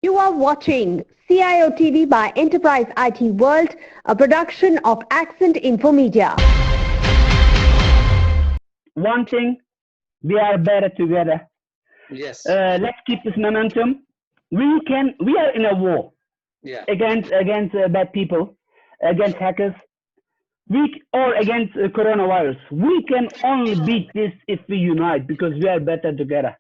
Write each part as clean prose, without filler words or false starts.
You are watching CIO TV by Enterprise IT World, a production of Accent Infomedia. One thing, we are better together. Yes. Let's keep this momentum. We are in a war against bad people, against hackers, or against coronavirus. We can only beat this if we unite because we are better together.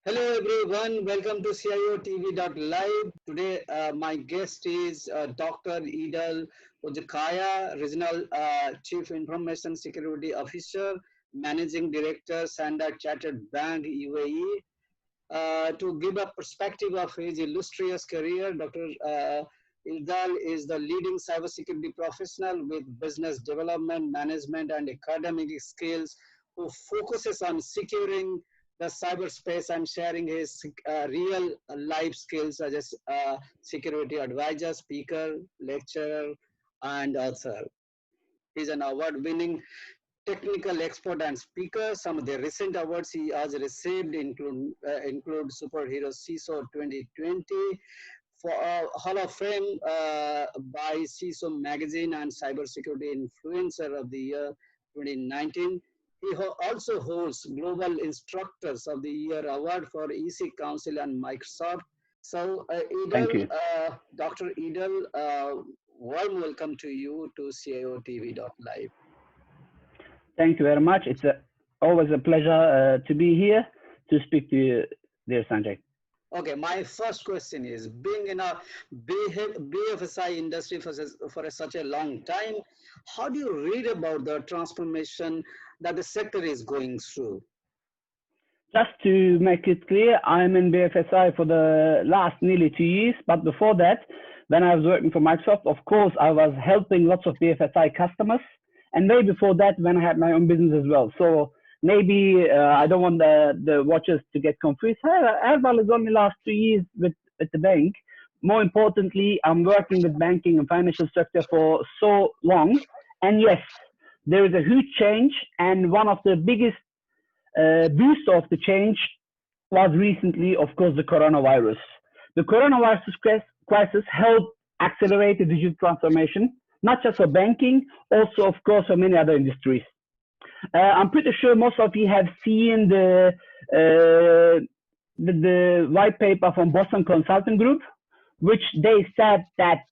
Hello everyone, welcome to CIOTV.live. Today my guest is Dr. Erdal Ozkaya, Regional Chief Information Security Officer, Managing Director, Standard Chartered Bank, UAE. To give a perspective of his illustrious career, Dr. Erdal is the leading cybersecurity professional with business development, management, and academic skills who focuses on securing the cyberspace and sharing his real life skills such as security advisor, speaker, lecturer, and author. He's an award-winning technical expert and speaker. Some of the recent awards he has received include Superhero CISO 2020, for Hall of Fame by CISO Magazine and Cybersecurity Influencer of the Year 2019. He also holds Global Instructors of the Year Award for EC Council and Microsoft. So, Dr. Erdal, warm welcome to you to CIOTV.live. Thank you very much. It's always a pleasure to be here to speak to you, dear Sanjay. Okay, my first question is, being in a BFSI industry for such a long time, how do you read about the transformation that the sector is going through? Just to make it clear, I'm in BFSI for the last nearly 2 years, but before that, when I was working for Microsoft, of course, I was helping lots of BFSI customers, and way before that, when I had my own business as well. So maybe I don't want the watchers to get confused. Erdal is only last 2 years with the bank. More importantly, I'm working with banking and financial sector for so long. And yes, there is a huge change. And one of the biggest boosts of the change was recently, of course, the coronavirus. The coronavirus crisis helped accelerate the digital transformation, not just for banking, also, of course, for many other industries. I'm pretty sure most of you have seen the white paper from Boston Consulting Group, which they said that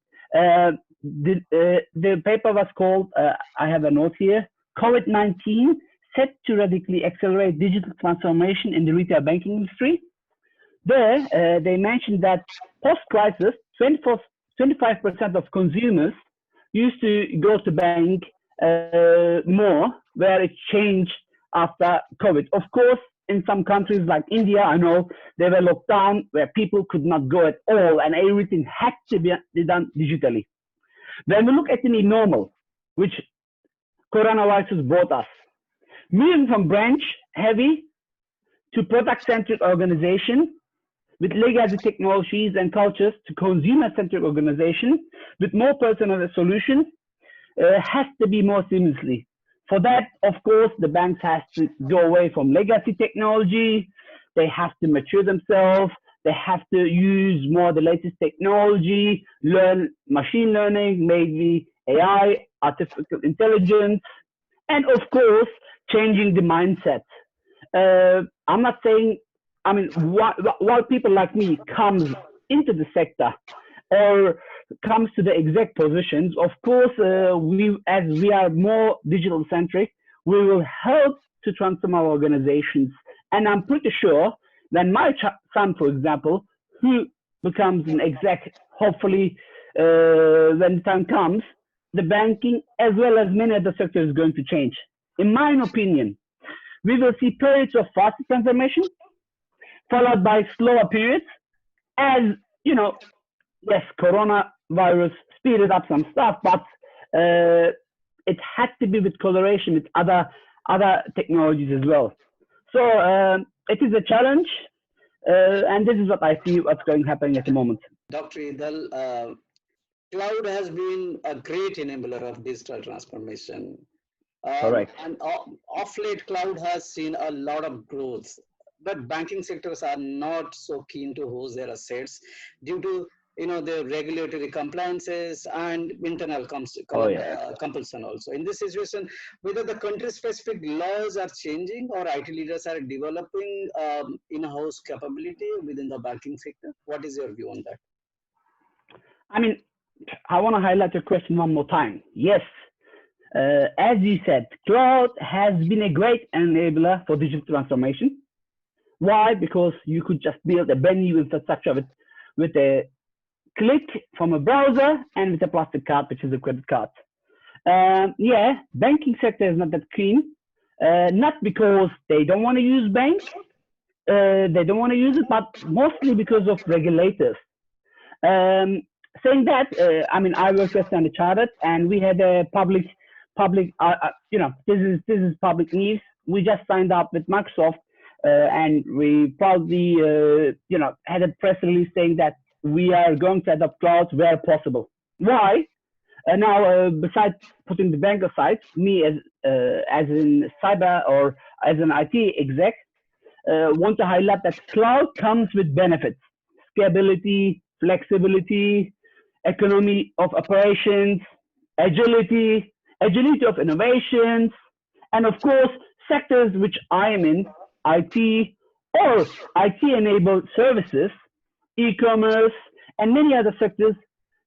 the paper was called, I have a note here, COVID-19 set to radically accelerate digital transformation in the retail banking industry. There, they mentioned that post-crisis, 25% of consumers used to go to bank more, where it changed after COVID. Of course, in some countries like India, I know they were locked down where people could not go at all and everything had to be done digitally. When we look at the new normal, which coronavirus brought us, moving from branch heavy to product-centric organization with legacy technologies and cultures to consumer-centric organization with more personalized solutions has to be more seamlessly. For that, of course, the banks have to go away from legacy technology. They have to mature themselves. They have to use more the latest technology, learn machine learning, maybe AI, artificial intelligence, and of course, changing the mindset. I'm not saying, I mean, while people like me comes into the sector or comes to the exec positions, of course, as we are more digital centric, we will help to transform our organizations. And I'm pretty sure that my son, for example, who becomes an exec, hopefully when the time comes, the banking as well as many other sectors is going to change. In my opinion, we will see periods of faster transformation, followed by slower periods, as you know. Yes, coronavirus speeded up some stuff, but it had to be with collaboration with other technologies as well. So it is a challenge, and this is what I see what's going to happen at the moment. Dr. Erdal, cloud has been a great enabler of digital transformation. Correct. And off late, cloud has seen a lot of growth, but banking sectors are not so keen to host their assets due to the regulatory compliances and internal Oh yeah. compulsion also. In this situation, whether the country-specific laws are changing or IT leaders are developing in-house capability within the banking sector, what is your view on that? I mean, I want to highlight your question one more time. Yes, as you said, cloud has been a great enabler for digital transformation. Why? Because you could just build a brand new infrastructure with a click from a browser and with a plastic card, which is a credit card. Yeah, banking sector is not that keen. Not because they don't want to use bank, they don't want to use it, but mostly because of regulators. Um, Saying that, I mean, I work at Standard Chartered, and we had a public, this is public news. We just signed up with Microsoft, and we proudly, had a press release saying that we are going to adopt clouds where possible. Why? Now, besides putting the bank aside, me as in cyber or as an IT exec, want to highlight that cloud comes with benefits: scalability, flexibility, economy of operations, agility of innovations, and of course, sectors which I am in, IT or IT-enabled services, e-commerce, and many other sectors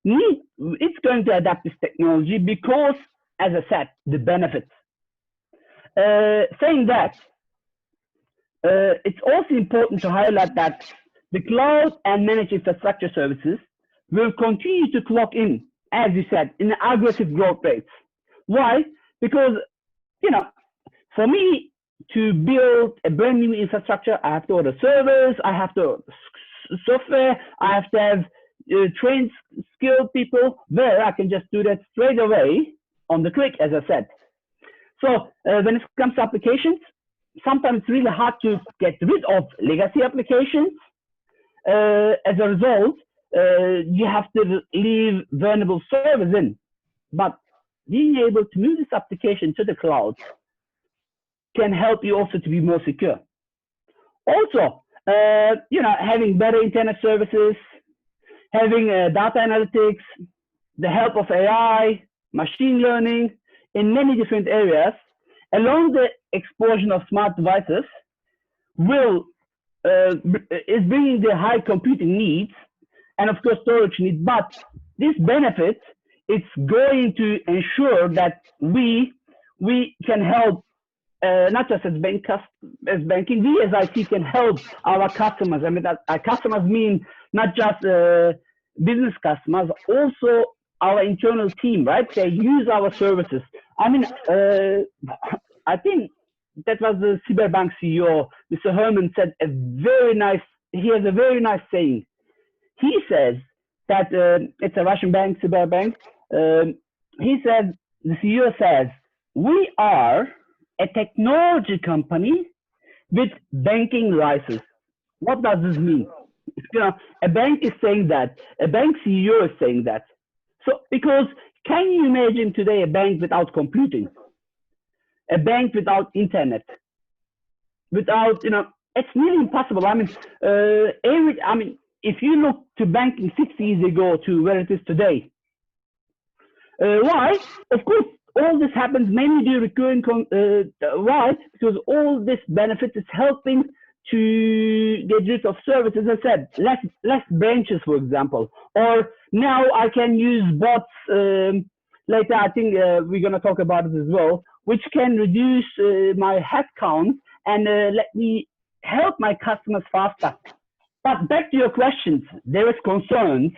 it's going to adapt this technology because, as I said, the benefits. Saying that, it's also important to highlight that the cloud and managed infrastructure services will continue to clock in, as you said, in aggressive growth rates. Why? Because, for me to build a brand new infrastructure, I have to order servers, I have to software, I have to have trained, skilled people. Where I can just do that straight away on the click, as I said. So when it comes to applications, sometimes it's really hard to get rid of legacy applications. As a result, you have to leave vulnerable servers in. But being able to move this application to the cloud can help you also to be more secure. Also, having better internet services, having data analytics, the help of AI, machine learning in many different areas, along the explosion of smart devices, is bringing the high computing needs and of course storage needs. But this benefit, it's going to ensure that we can help not just as banking, we as IT can help our customers. I mean, our customers mean not just business customers, also our internal team, right? They use our services. I mean, I think that was the Cyberbank CEO, Mr. Herman, said he has a very nice saying. He says that it's a Russian bank, Cyberbank. He says, the CEO says, we are a technology company with banking license. What does this mean? A bank is saying that. A bank CEO is saying that. So, because can you imagine today a bank without computing? A bank without internet? Without, it's nearly impossible. I mean, if you look to banking 60 years ago to where it is today, why? Of course, all this happens mainly due to recurring. Why? Because all this benefit is helping to get rid of services. As I said, less branches, for example. Or now I can use bots. Later, I think we're going to talk about it as well, which can reduce my headcount and let me help my customers faster. But back to your questions, there is concerns,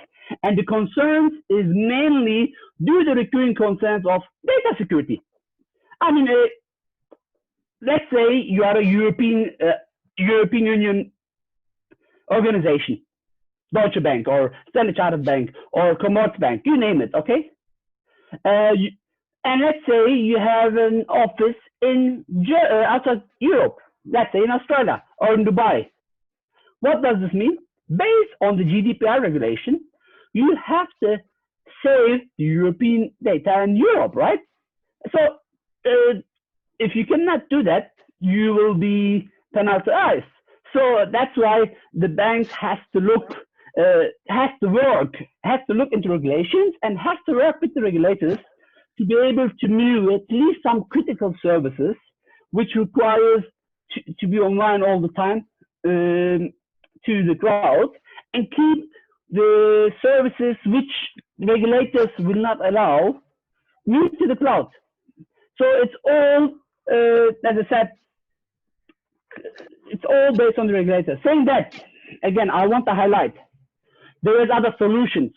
and the concerns is mainly due to the recurring concerns of data security. I mean, let's say you are a European Union organization, Deutsche Bank or Standard Chartered Bank or Commerzbank, you name it, okay? And let's say you have an office in outside Europe, let's say in Australia or in Dubai. What does this mean? Based on the GDPR regulation, you have to save the European data in Europe, right? So if you cannot do that, you will be penalized. So that's why the banks has to look into regulations and has to work with the regulators to be able to move at least some critical services, which requires to be online all the time, to the cloud, and keep the services which regulators will not allow move to the cloud. So it's all, as I said, it's all based on the regulator. Saying that, again, I want to highlight, there is other solutions.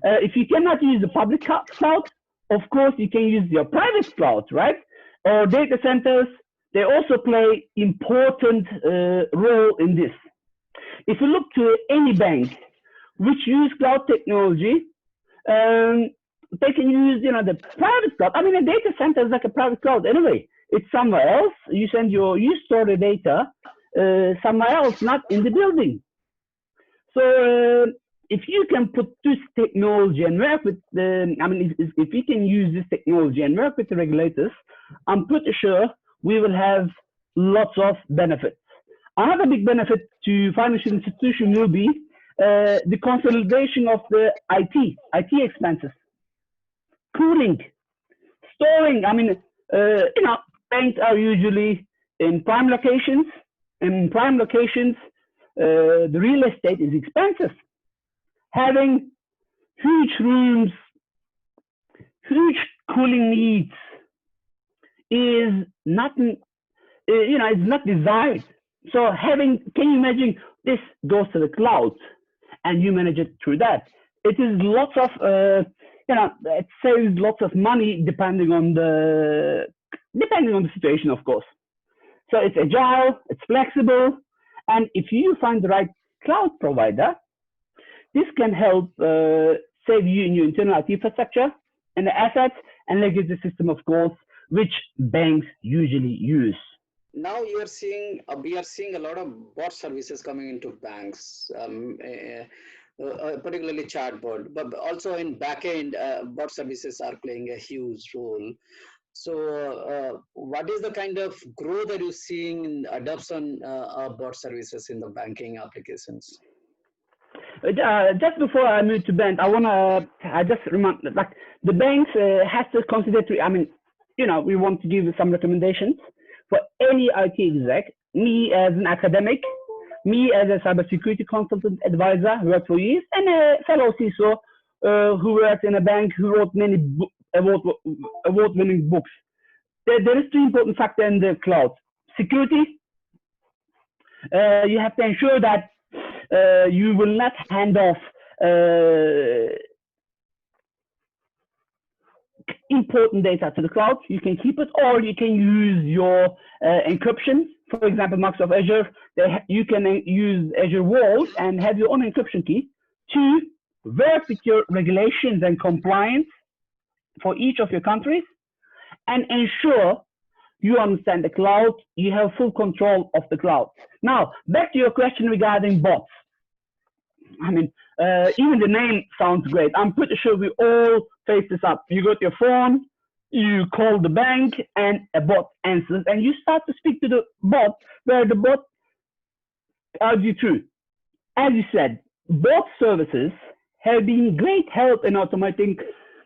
If you cannot use the public cloud, of course, you can use your private cloud, right? Or data centers, they also play important role in this. If you look to any bank which use cloud technology, they can use, the private cloud. I mean, a data center is like a private cloud anyway. It's somewhere else. You store the data somewhere else, not in the building. So if you can put this technology and work with if you can use this technology and work with the regulators, I'm pretty sure we will have lots of benefits. Another big benefit to financial institution will be the consolidation of the IT expenses, cooling, storing. Banks are usually in prime locations. In prime locations, the real estate is expensive. Having huge rooms, huge cooling needs is not, it's not desired. So can you imagine this goes to the cloud and you manage it through that? It is lots of, it saves lots of money depending on the situation, of course. So it's agile, it's flexible, and if you find the right cloud provider, this can help save you in your internal IT infrastructure and the assets and legacy system, of course, which banks usually use. Now we are seeing a lot of bot services coming into banks, particularly chatbot, but also in backend, bot services are playing a huge role. So, what is the kind of growth that you're seeing in adoption of bot services in the banking applications? Just before I move to bank, I just remind, like, the banks has to consider we want to give some recommendations for any IT exec, me as an academic, me as a cybersecurity consultant advisor who worked for years, and a fellow CISO who worked in a bank who wrote many award-winning books. There is two important factors in the cloud. Security, you have to ensure that you will not hand off important data to the cloud. You can keep it, or you can use your encryption. For example, Microsoft Azure, you can use Azure Vault and have your own encryption key to work with your regulations and compliance for each of your countries and ensure you understand the cloud, you have full control of the cloud. Now, back to your question regarding bots. Even the name sounds great. I'm pretty sure we all face this up. You go to your phone, you call the bank, and a bot answers, and you start to speak to the bot, where the bot guides you through. As you said, bot services have been great help in automating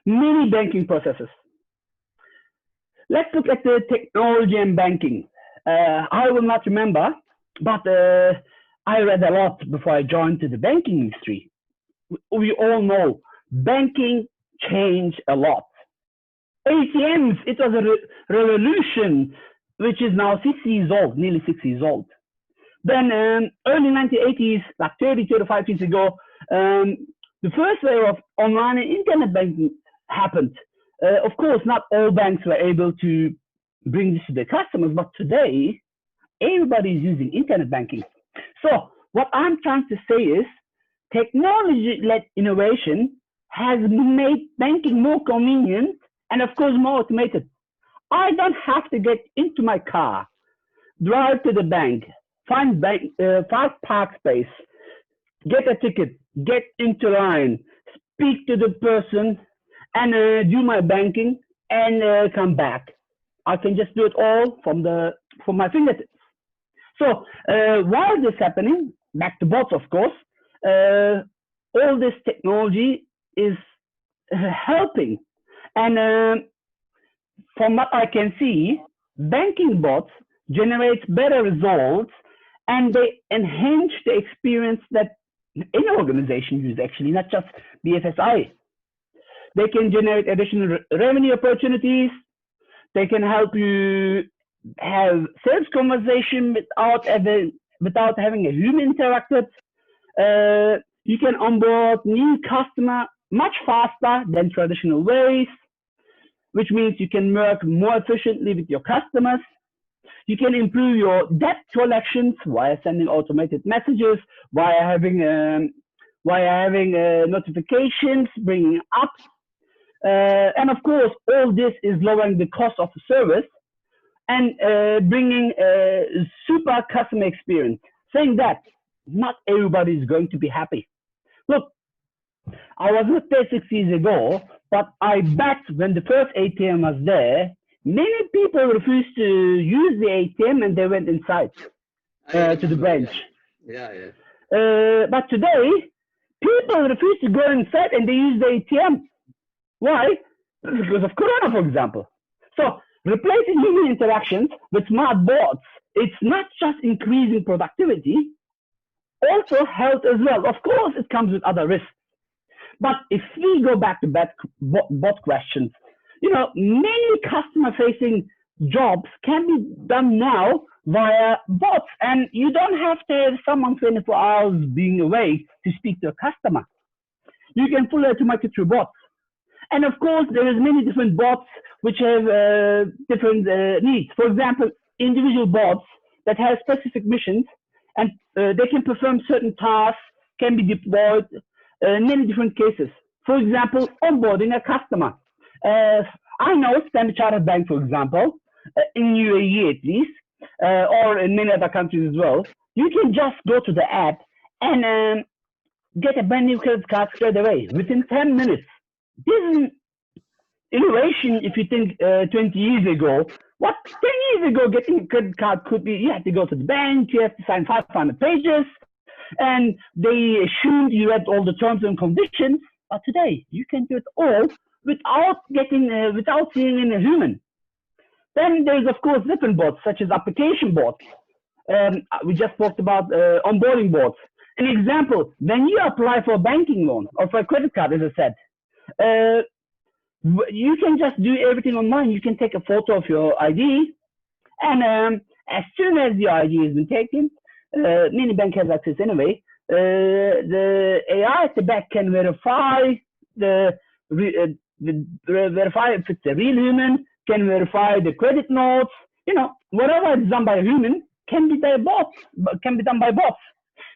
many banking processes. Let's look at the technology and banking. I will not remember, but I read a lot before I joined to the banking industry. We all know banking changed a lot. ATMs, it was a revolution, which is now 6 years old, nearly 6 years old. Then early 1980s, like 30, 35 years ago, the first wave of online and internet banking happened. Of course, not all banks were able to bring this to their customers, but today, everybody is using internet banking. So what I'm trying to say is technology-led innovation has made banking more convenient and, of course, more automated. I don't have to get into my car, drive to the bank, find park space, get a ticket, get into line, speak to the person, and do my banking and come back. I can just do it all from my fingertips. So while this happening, back to bots, of course, all this technology is helping. And from what I can see, banking bots generate better results and they enhance the experience that any organization uses, actually, not just BFSI. They can generate additional revenue opportunities. They can help you have sales conversation without having a human interacted. You can onboard new customer much faster than traditional ways, which means you can work more efficiently with your customers. You can improve your debt collections via sending automated messages, via having notifications bringing up. And of course, all this is lowering the cost of the service and bringing a super customer experience. Saying that, not everybody is going to be happy. Look, I was not there 6 years ago, but I bet when the first ATM was there, many people refused to use the ATM and they went inside to the branch. Yeah. But today, people refuse to go inside and they use the ATM. Why? Because of Corona, for example. So replacing human interactions with smart bots, it's not just increasing productivity, also health as well. Of course, it comes with other risks. But if we go back to bot questions, many customer-facing jobs can be done now via bots, and you don't have to have someone 24 hours being awake to speak to a customer. You can fully automate it through bots. And of course, there is many different bots which have different needs. For example, individual bots that have specific missions and they can perform certain tasks, can be deployed in many different cases. For example, onboarding a customer. I know Standard Chartered Bank, for example, in UAE at least, or in many other countries as well, you can just go to the app and get a brand new credit card straight away within 10 minutes. This is innovation. If you think 20 years ago, what 10 years ago getting a credit card could be, you had to go to the bank, you have to sign 500 pages, and they assumed you read all the terms and conditions. But today, you can do it all without seeing in a human. Then there's of course different bots, such as application bots. We just talked about onboarding bots. An example: when you apply for a banking loan or for a credit card, as I said, you can just do everything online. You can take a photo of your ID, and as soon as your ID has been taken, many banks have access anyway. The AI at the back can verify verify if it's a real human, can verify the credit notes. Whatever is done by a human can be done by bots.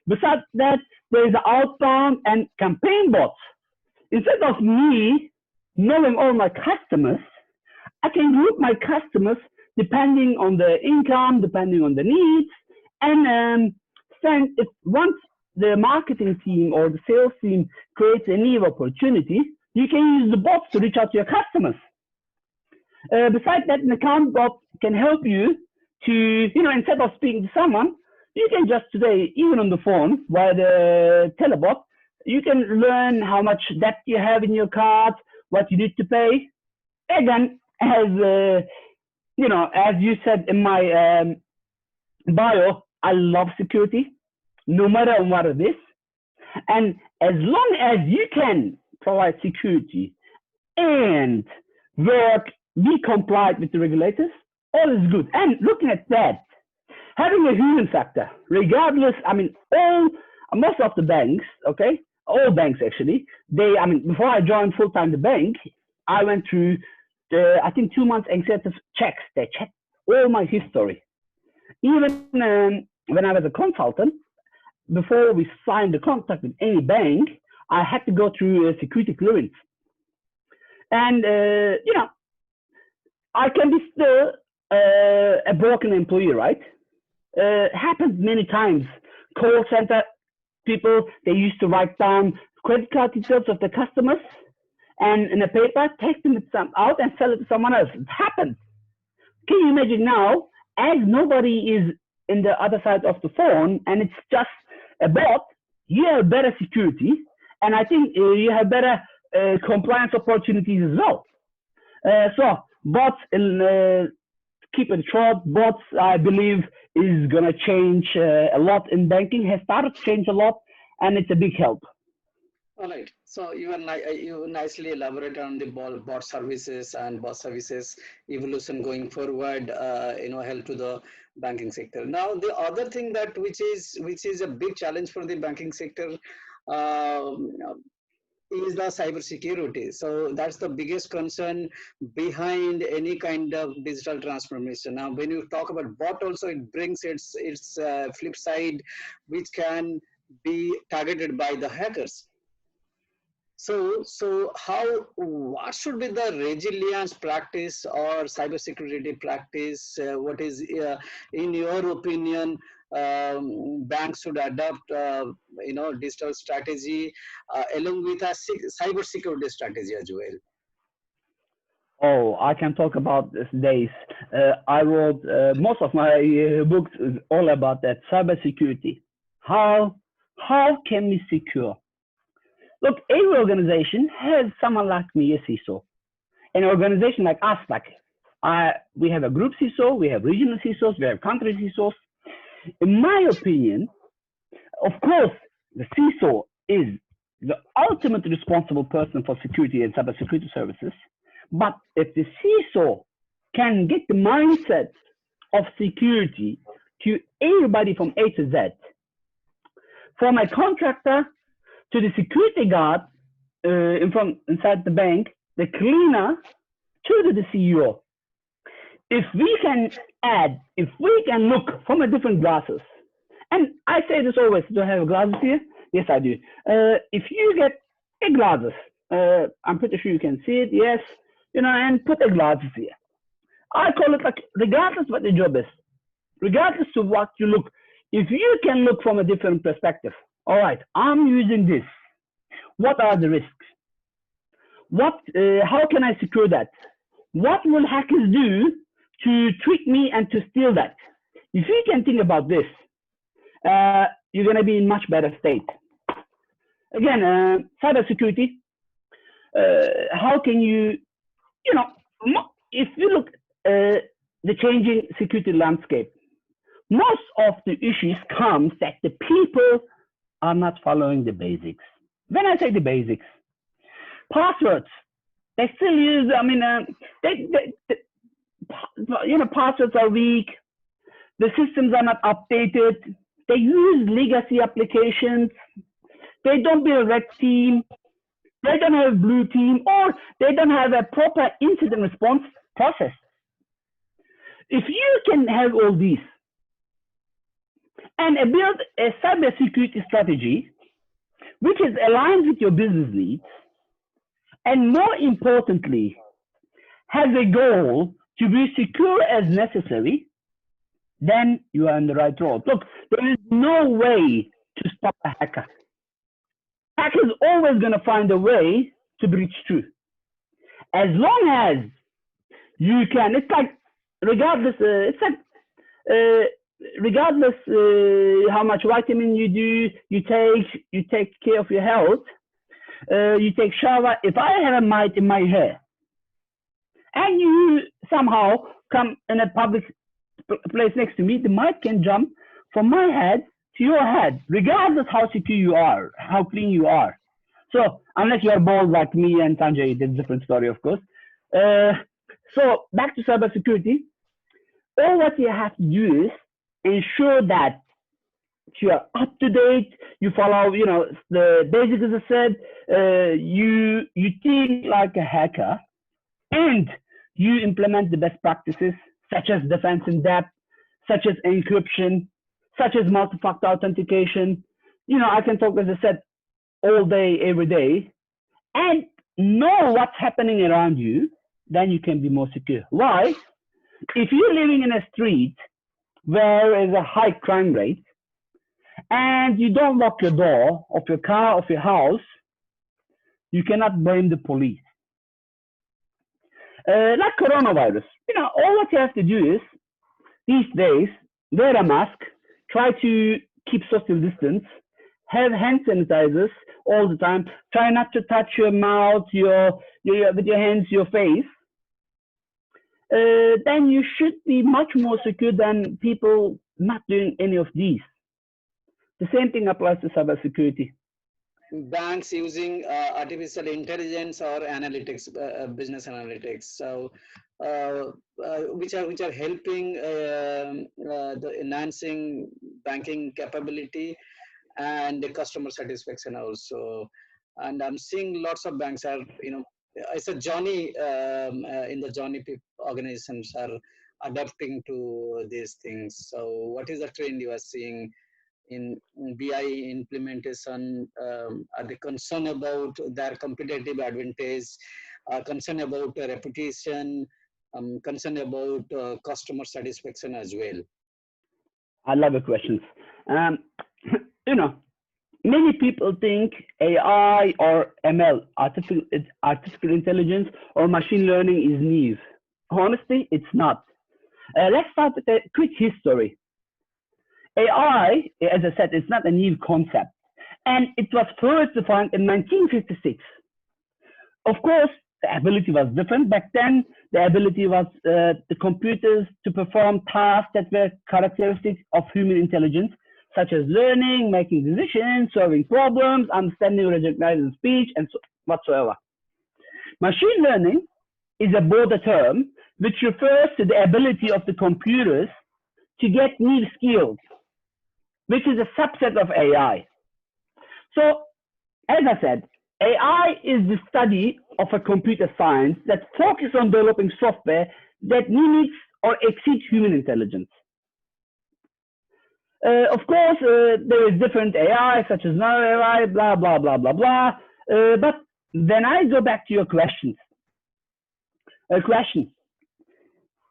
Besides that, there is outbound and campaign bots. Instead of me knowing all my customers, I can group my customers depending on the income, depending on the needs, and once the marketing team or the sales team creates a new opportunity, you can use the bots to reach out to your customers. Besides that, an account bot can help you to, instead of speaking to someone, you can just today, even on the phone, via the telebot, you can learn how much debt you have in your card, what you need to pay. Again, as you said in my bio, I love security, no matter what it is. And as long as you can provide security and be compliant with the regulators, all is good. And looking at that, having a human factor, regardless, most of the banks, okay, all banks actually, before I joined full-time the bank, I went through 2 months executive checks. They checked all my history. Even when I was a consultant, before we signed the contract with any bank, I had to go through a security clearance. And, I can be still a broken employee, right? Happens many times. Call center people, they used to write down credit card details of the customers, and in a paper, take them out and sell it to someone else. It happens. Can you imagine now, as nobody is in the other side of the phone and it's just a bot, you have better security, and I think you have better compliance opportunities as well. So bots, keep it short, bots, I believe, is going to change a lot in banking, has started to change a lot, and it's a big help. All right. So you nicely elaborate on the bot services and bot services evolution going forward. Help to the banking sector. Now, the other thing that which is a big challenge for the banking sector. Is the cybersecurity. So that's the biggest concern behind any kind of digital transformation. Now, when you talk about bot, also it brings its flip side, which can be targeted by the hackers. So what should be the resilience practice or cybersecurity practice? What is, in your opinion, banks should adopt, digital strategy along with a cybersecurity strategy as well? Oh, I can talk about this days. I wrote most of my books is all about that cybersecurity. How can we secure? Look, every organization has someone like me, a CISO. An organization like us, we have a group CISO, we have regional CISOs, we have country CISOs. In my opinion, of course, the CISO is the ultimate responsible person for security and cybersecurity services. But if the CISO can get the mindset of security to everybody from A to Z, from a contractor to the security guard inside the bank, the cleaner to the CEO. If we can look from a different glasses, and I say this always, do I have glasses here? Yes, I do. If you get a glasses, I'm pretty sure you can see it, yes, and put a glasses here. I call it like, regardless what the job is, regardless of what you look, if you can look from a different perspective, all right, I'm using this. What are the risks? How can I secure that? What will hackers do to trick me and to steal that? If you can think about this, you're going to be in much better state. Again, cybersecurity, how can you, if you look the changing security landscape, most of the issues comes that the people are not following the basics. When I say the basics, passwords, they still use, passwords are weak. The systems are not updated. They use legacy applications. They don't build a red team. They don't have a blue team, or they don't have a proper incident response process. If you can have all these and build a cybersecurity strategy which is aligned with your business needs, and more importantly, has a goal to be secure as necessary, then you are on the right road. Look, there is no way to stop a hacker. Hacker is always going to find a way to breach through. As long as you can, it's like, regardless how much vitamin you do, you take care of your health, you take shower. If I have a mite in my hair, and you somehow come in a public place next to me, the mite can jump from my head to your head, regardless how secure you are, how clean you are. So unless you are bald like me and Sanjay, it's a different story, of course. So back to cybersecurity. All what you have to do is ensure that you are up to date, you follow, the basics, as I said, you think like a hacker, and you implement the best practices such as defense in depth, such as encryption, such as multi-factor authentication. I can talk, as I said, all day, every day, and know what's happening around you, then you can be more secure. Why? If you're living in a street where there is a high crime rate, and you don't lock your door of your car, of your house, You cannot blame the police. Like coronavirus, all what you have to do is these days wear a mask, try to keep social distance, have hand sanitizers all the time. Try not to touch your mouth, with your hands, your face. Then you should be much more secure than people not doing any of these. The same thing applies to cybersecurity. Banks using artificial intelligence or analytics, business analytics. So, which are helping the enhancing banking capability and the customer satisfaction also. And I'm seeing lots of banks are, it's a journey in the journey organizations are adapting to these things. So, what is the trend you are seeing in BI implementation? Are they concerned about their competitive advantage, concerned about reputation, concerned about customer satisfaction as well? I love the questions. You know, many people think AI or ML, artificial intelligence or machine learning is new. Honestly, it's not. Let's start with a quick history. AI, as I said, is not a new concept, and it was first defined in 1956. Of course, the ability was different back then. The ability was the computers to perform tasks that were characteristics of human intelligence, such as learning, making decisions, solving problems, understanding, recognizing speech, and so whatsoever. Machine learning is a broader term which refers to the ability of the computers to get new skills, which is a subset of AI. So, as I said, AI is the study of a computer science that focuses on developing software that mimics or exceeds human intelligence. Of course, there is different AI, such as narrow AI, blah, blah, blah, blah, blah. But then I go back to your questions.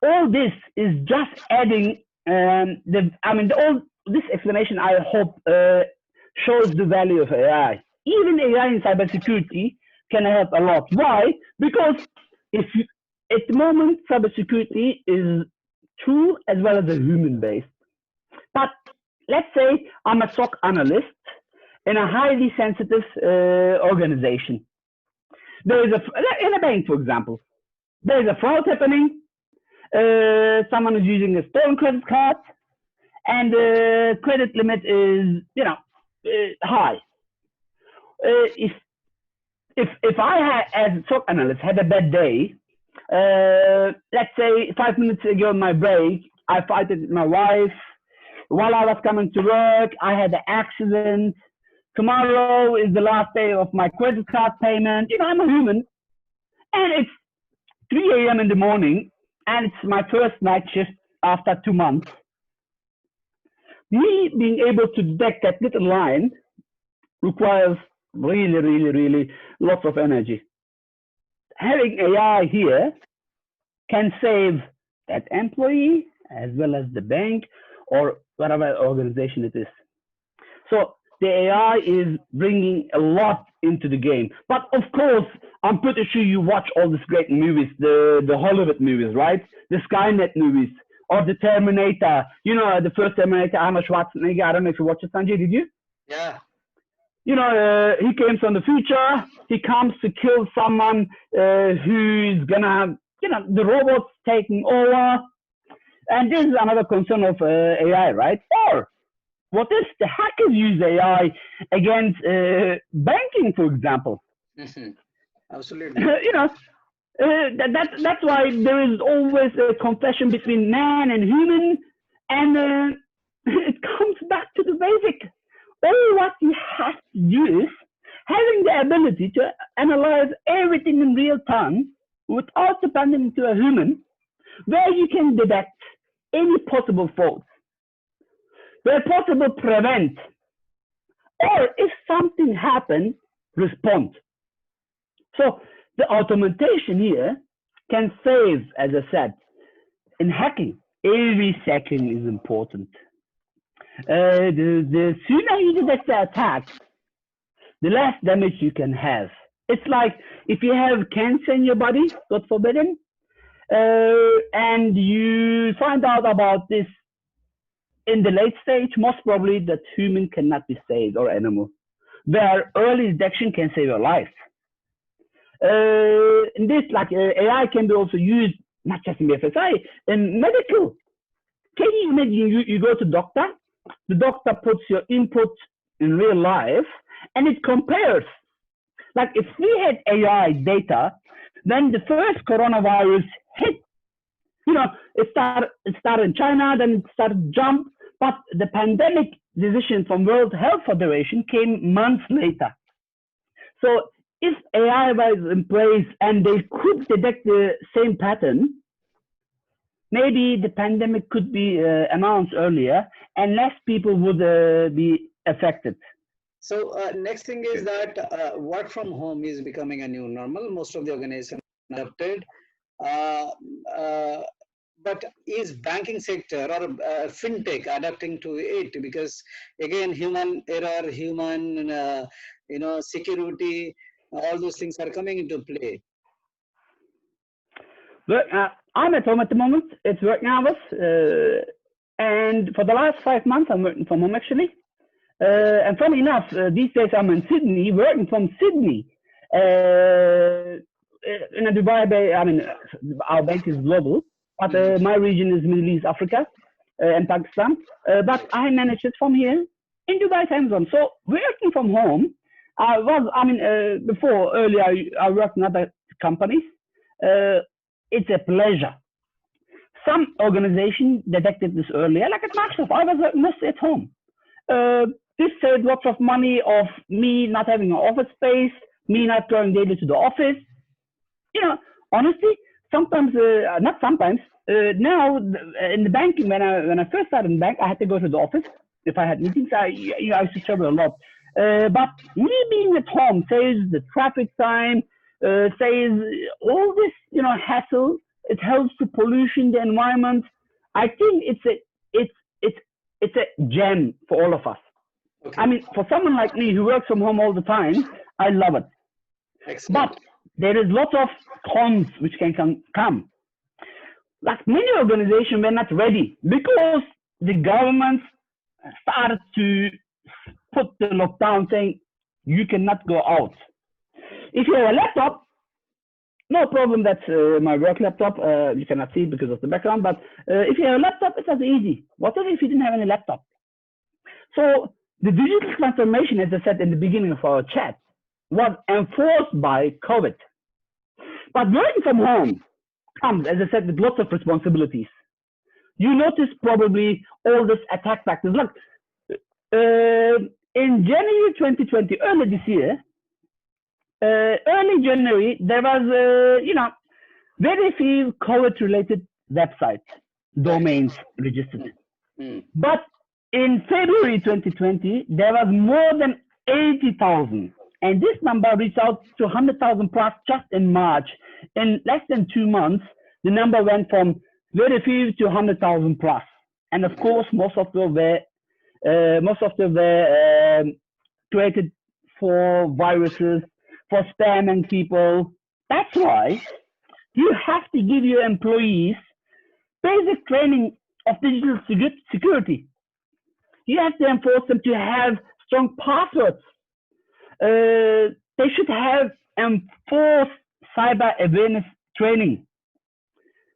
All this is just adding all this explanation, I hope, shows the value of AI. Even AI in cybersecurity can help a lot. Why? Because at the moment, cybersecurity is tool as well as a human-based. But let's say I'm a SOC analyst in a highly sensitive organization. There is in a bank, for example, there is a fraud happening. Someone is using a stolen credit card, and the credit limit is, high. If I, as a SOC analyst, had a bad day, let's say 5 minutes ago on my break, I fought with my wife. While I was coming to work, I had an accident. Tomorrow is the last day of my credit card payment. I'm a human, and it's 3 a.m. in the morning, and it's my first night shift after 2 months. Me being able to detect that little line requires really, really, really lots of energy. Having AI here can save that employee as well as the bank or whatever organization it is. So the AI is bringing a lot into the game. But of course, I'm pretty sure you watch all these great movies, the Hollywood movies, right? The Skynet movies or the Terminator. The first Terminator, Arnold Schwarzenegger. I don't know if you watched it, Sanjay, did you? Yeah. He comes from the future. He comes to kill someone who's gonna have, the robots taking over. And this is another concern of AI, right? Or what if the hackers use AI against banking, for example? Mm-hmm. Absolutely. That's why there is always a confession between man and human, and it comes back to the basic. All what you have to do is having the ability to analyze everything in real time without depending to a human, where you can detect any possible faults, where possible prevent, or if something happens, respond. So the automation here can save, as I said, in hacking. Every second is important. The sooner you detect the attack, the less damage you can have. It's like if you have cancer in your body, God forbidden, and you find out about this in the late stage, most probably that human cannot be saved or animal. Where early detection can save your life. In this, like AI can be also used not just in BFSI, in medical. Can you imagine you go to doctor, the doctor puts your input in real life, and it compares. Like if we had AI data, then the first coronavirus hit, it started in China, then it started to jump, but the pandemic decision from World Health Federation came months later. So if AI was in place and they could detect the same pattern, maybe the pandemic could be announced earlier and less people would be affected. So next thing is that work from home is becoming a new normal. Most of the organizations adopted. Uh, uh, but is banking sector or fintech adapting to it? Because again, human error, human security, all those things are coming into play. Well, I'm at home at the moment. It's working hours, and for the last 5 months, I'm working from home actually. And funny enough, these days I'm in Sydney, working from Sydney. In a Dubai Bay, I mean, our bank is global, but my region is Middle East, Africa, and Pakistan. But I manage it from here in Dubai time zone. So working from home, before earlier I worked in other companies. It's a pleasure. Some organization detected this earlier, like at Microsoft. I was working mostly at home. This saved lots of money of me not having an office space, me not going daily to the office. Honestly, sometimes, not sometimes, now in the banking, when I first started in the bank, I had to go to the office. If I had meetings, I used to travel a lot. But me being at home saves the traffic time, saves all this, hassle. It helps to pollution the environment. I think it's a gem for all of us. Okay. I mean, for someone like me who works from home all the time, I love it. Excellent. But there is lots of cons which can come. Like many organizations were not ready because the government started to put the lockdown saying you cannot go out. If you have a laptop, no problem, that's my work laptop. You cannot see it because of the background, but if you have a laptop, it's as easy. What if you didn't have any laptop? So the digital transformation, as I said in the beginning of our chat, was enforced by COVID. But working from home comes, as I said, with lots of responsibilities. You notice probably all this attack factors. Look, in January 2020, early this year, early January, there was, very few COVID-related websites, domains registered. But in February 2020, there was more than 80,000. And this number reached out to 100,000 plus just in March. In less than 2 months, the number went from very few to 100,000 plus. And of course, most of them were created for viruses, for spamming people. That's why you have to give your employees basic training of digital security. You have to enforce them to have strong passwords. They should have enforced cyber awareness training.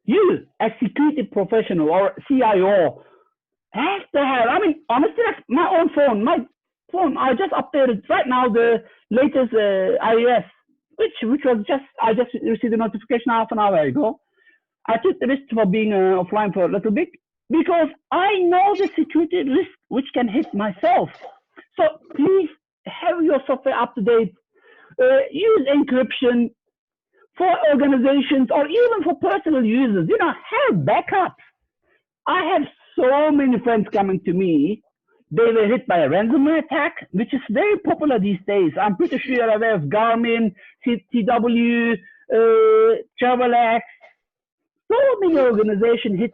You, as security professional or CIO, have to have, honestly, that's my own phone. My phone, I just updated right now the latest iOS, which was I just received a notification half an hour ago. I took the risk for being offline for a little bit because I know the security risk which can hit myself. So please have your software up to date. Use encryption for organizations or even for personal users. Have backups. I have so many friends coming to me. They were hit by a ransomware attack, which is very popular these days. I'm pretty sure you're aware of Garmin, CTW, TravelX. So many organizations hit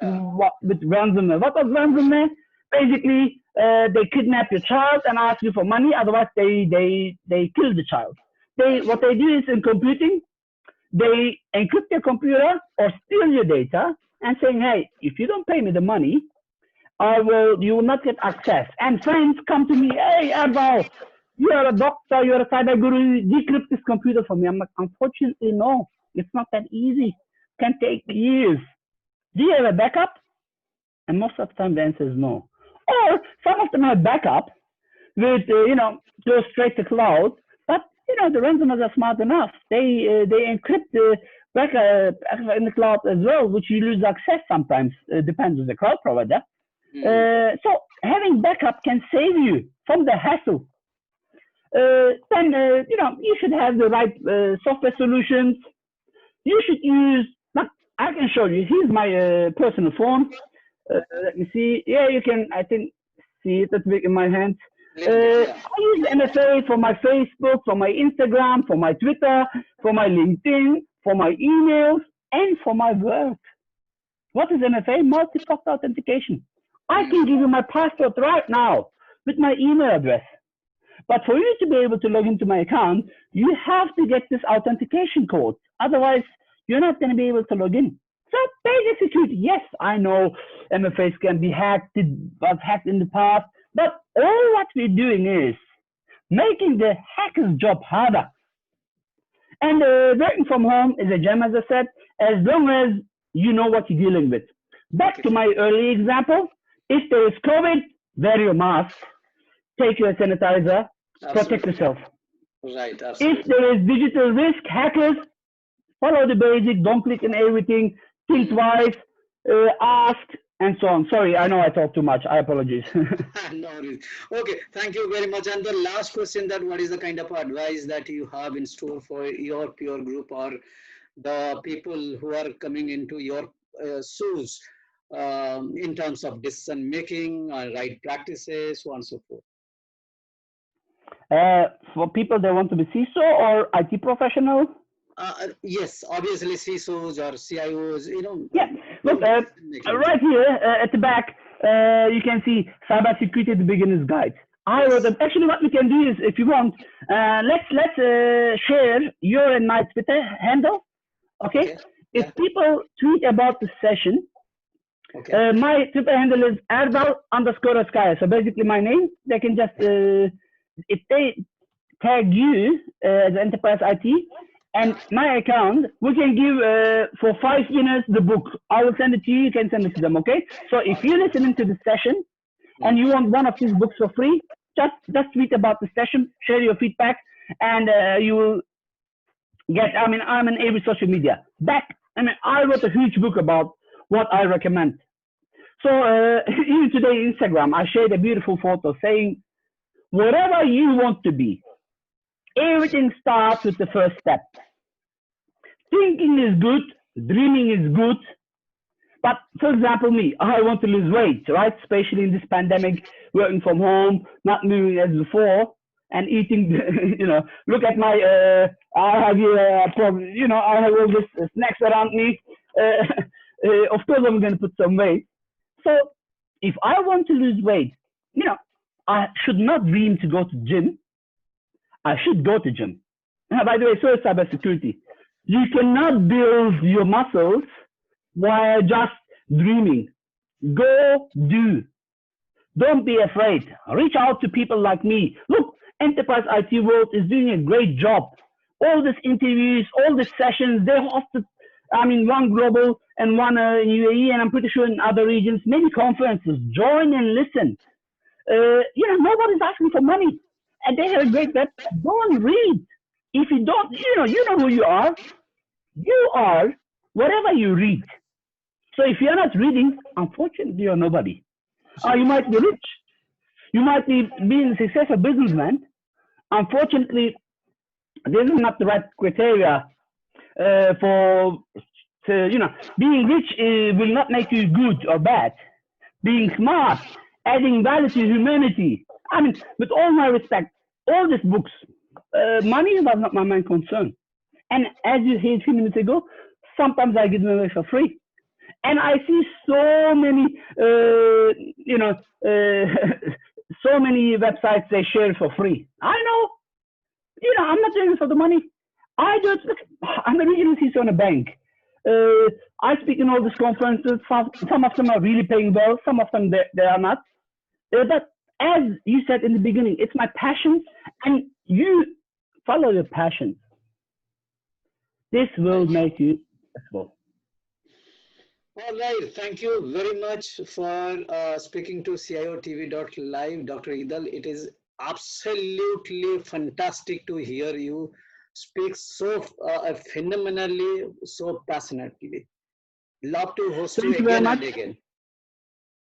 with ransomware. What was ransomware? Basically, they kidnap your child and ask you for money. Otherwise, they kill the child. what they do is in computing, they encrypt your computer or steal your data and saying, hey, if you don't pay me the money, you will not get access. And friends come to me, hey, Erdal, you are a doctor, you are a cyber guru, decrypt this computer for me. I'm like, unfortunately, no, it's not that easy. It can take years. Do you have a backup? And most of the time the answer is no. Or some of them have backup with, go straight to cloud, but the ransomers are smart enough. They encrypt the backup in the cloud as well, which you lose access sometimes. Depends on the cloud provider. So having backup can save you from the hassle. Then you should have the right software solutions. You should use. I can show you. Here's my personal phone. Let me see. Yeah, you can. I think see it. That's big in my hand. I use MFA for my Facebook, for my Instagram, for my Twitter, for my LinkedIn, for my emails, and for my work. What is MFA? Multi-factor authentication. I can give you my password right now with my email address. But for you to be able to log into my account, you have to get this authentication code. Otherwise, you're not going to be able to log in. So basic security, yes, I know MFAs can be hacked, was hacked in the past, but all what we're doing is making the hacker's job harder. And working from home is a gem, as I said, as long as you know what you're dealing with. Back to my early example, if there is COVID, wear your mask, take your sanitizer, protect yourself. Right, absolutely. If there is digital risk, hackers, follow the basics, don't click on everything, think twice, ask, and so on. Sorry, I know I talk too much. I apologize. No worries. Okay, thank you very much. And the last question, that what is the kind of advice that you have in store for your peer group or the people who are coming into your shoes in terms of decision making, right practices, so on and so forth? For people that want to be CISO or IT professional? Yes, obviously CISOs or CIOs, Yeah, look, right here at the back, you can see Cybersecurity, the beginner's guide. Actually, what we can do is, if you want, let's share your and my Twitter handle. Okay? If people tweet about the session, my Twitter handle is Erdal _Ozkaya. So basically my name, they can just, if they tag you as Enterprise IT and my account, we can give for 5 minutes the book. I will send it to you, you can send it to them, okay? So if you're listening to the session and you want one of these books for free, just tweet about the session, share your feedback, and you will get, I'm in every social media. I wrote a huge book about what I recommend. So even today, Instagram, I shared a beautiful photo saying, whatever you want to be, everything starts with the first step. Thinking is good, dreaming is good. But for example, me, I want to lose weight, right? Especially in this pandemic, working from home, not moving as before, and eating, look at my, I have I have all these snacks around me. Of course, I'm going to put some weight. So if I want to lose weight, I should not dream to go to gym. I should go to gym. By the way, so is cybersecurity. You cannot build your muscles while just dreaming. Go do. Don't be afraid. Reach out to people like me. Look, Enterprise IT World is doing a great job. All these interviews, all these sessions, they hosted, one global and one in UAE, and I'm pretty sure in other regions, many conferences. Join and listen. Nobody's asking for money. And they have a great web. Go and read. If you don't, you know who you are. You are whatever you read. So if you're not reading, unfortunately, you're nobody. You might be rich. You might be being a successful businessman. Unfortunately, this is not the right criteria being rich will not make you good or bad. Being smart, adding value to humanity. With all my respect, all these books, money was not my main concern. And as you heard a few minutes ago, sometimes I give them away for free. And I see so many, so many websites they share for free. I know I'm not doing it for the money. I just look. I'm a regional CISO in a bank. I speak in all these conferences. Some of them are really paying well. Some of them they are not. But as you said in the beginning, it's my passion, and you follow your passion. This will make you successful. All right. Thank you very much for speaking to CIOTV.live, Dr. Erdal. It is absolutely fantastic to hear you speak so phenomenally, so passionately. Love to host you Thank you very again much. and again.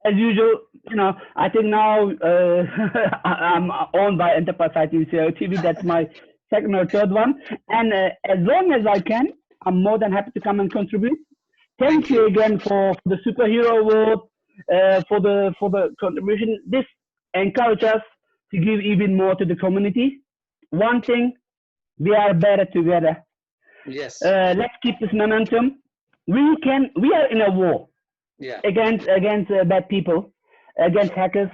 As usual, I think now I'm owned by Enterprise IT TV. That's my second or third one. And as long as I can, I'm more than happy to come and contribute. Thank you again for the superhero award, for the contribution. This encourages us to give even more to the community. One thing, we are better together. Yes. Let's keep this momentum. We are in a war. Yeah. Against bad people, against hackers,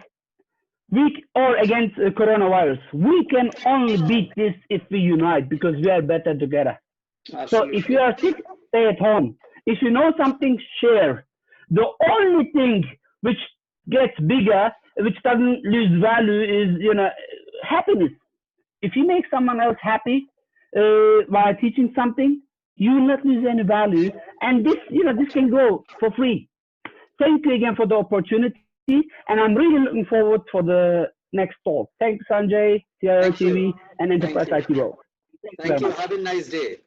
or against coronavirus. We can only beat this if we unite because we are better together. Absolutely. So if you are sick, stay at home. If you know something, share. The only thing which gets bigger, which doesn't lose value, is happiness. If you make someone else happy while teaching something, you will not lose any value, and this can go for free. Thank you again for the opportunity, and I'm really looking forward for the next talk. Thanks, Sanjay, CIO TV, and Enterprise IT World. Thank you. Have a nice day.